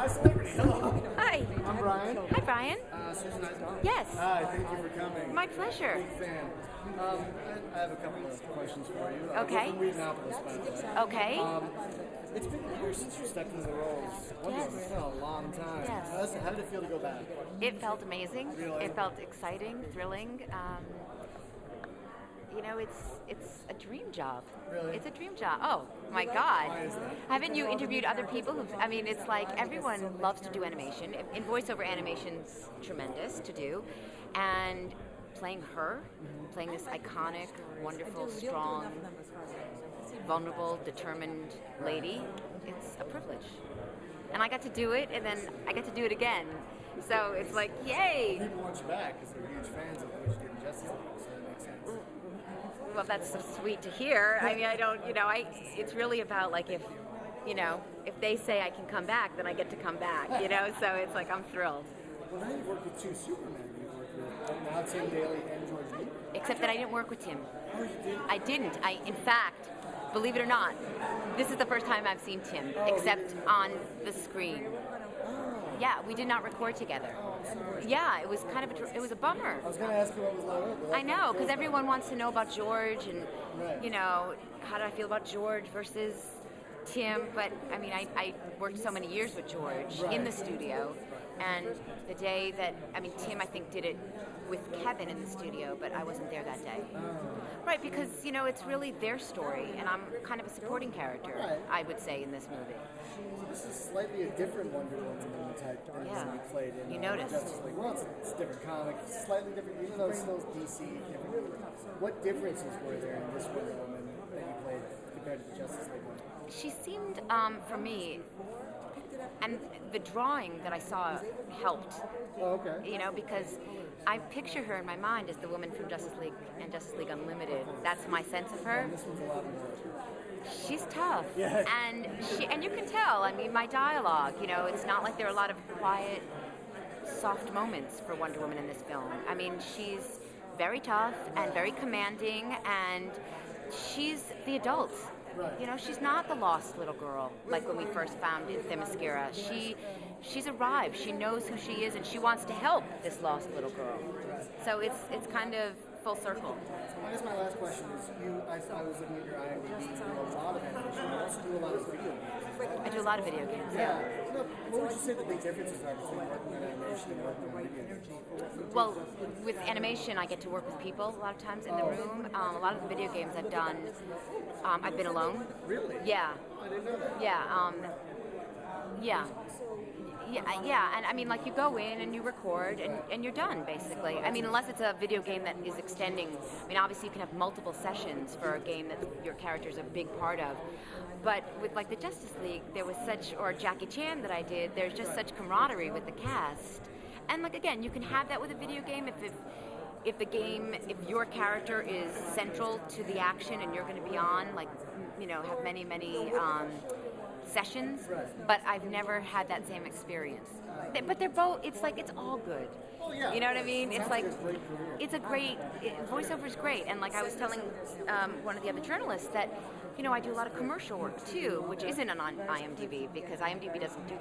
My celebrity. Hello. Hi. I'm Brian. Hi, Brian. Susan Eisenberg. Yes. Hi, thank you for coming. My pleasure. Big fan. I have a couple of questions for you. Okay. From Indianapolis, by the way. Okay. It's been years since you stepped into the roles. Yes. It's been a long time. Yes. How did it feel to go back? It felt amazing. Really? It felt exciting, thrilling. It's a dream job. Really? It's a dream job. Oh my God! Why is that? Haven't you interviewed other people who? I mean, it's like everyone loves to do animation. In voiceover, animation's tremendous to do, and playing her, playing this iconic, wonderful, strong, vulnerable, determined lady, it's a privilege. And I got to do it, and then I got to do it again. So it's like, yay! People want you back because they're huge fans of what you did in Justice League, so that makes sense. Well, that's so sweet to hear. I mean, I don't, it's really about like if they say I can come back, then I get to come back, so it's like I'm thrilled. Well, now you've worked with two Supermen. You've worked with now Tim Daly and George Lee. Except that I didn't work with Tim. Oh, you did? I didn't. In fact, believe it or not, this is the first time I've seen Tim, except on the screen. Yeah, we did not record together. Yeah, it was kind of it was a bummer. I was going to ask you what was like. I know, because everyone wants to know about George and, how do I feel about George versus Tim? But, I mean, I worked so many years with George in the studio. And the day that, Tim, I think, did it with Kevin in the studio, but I wasn't there that day. Right, because, it's really their story, and I'm kind of a supporting character, I would say, in this movie. This is slightly a different Wonder Woman than the type that you played in. You noticed. Justice League. Well, it's a different comic, slightly different, even though it's still DC. What differences were there in this Wonder Woman that you played compared to the Justice League one? She seemed, for me, and the drawing that I saw helped. Oh, okay. Because I picture her in my mind as the woman from Justice League and Justice League Unlimited. That's my sense of her. This one's a lot more. She's tough, Yeah. and you can tell. I mean, my dialogue. It's not like there are a lot of quiet, soft moments for Wonder Woman in this film. I mean, she's very tough and very commanding, and she's the adult. Right. She's not the lost little girl like when we first found Themyscira. She's arrived. She knows who she is, and she wants to help this lost little girl. So it's kind of full circle. I guess my last question is, I was looking at your IMDb, you do a lot of animation, you also do a lot of video games. I do a lot of video games, Yeah. What would you say the big differences are between working in animation and working on video games? Well, with animation, I get to work with people a lot of times in the room. A lot of the video games I've done, I've been alone. Really? Yeah. I didn't know that. Yeah. Yeah, and I mean, like, you go in and you record and you're done, basically. I mean, unless it's a video game that is extending. I mean, obviously you can have multiple sessions for a game that your character's a big part of. But with, like, the Justice League, there was or Jackie Chan that I did, there's just such camaraderie with the cast. And, like, again, you can have that with a video game if your character is central to the action and you're going to be on, like, have many sessions, but I've never had that same experience. But they're both, it's all good. Oh, yeah. You know what I mean? It's like, It's a great career. voiceover's great. And like I was telling one of the other journalists that, I do a lot of commercial work too, which isn't on IMDb because IMDb doesn't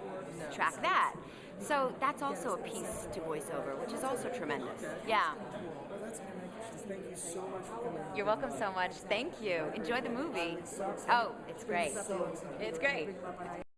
track that. So that's also a piece to voiceover, which is also tremendous. Yeah. Well, that's all my questions. Thank you so much for coming. You're welcome so much. Thank you. Enjoy the movie. Oh, it's great. It's great.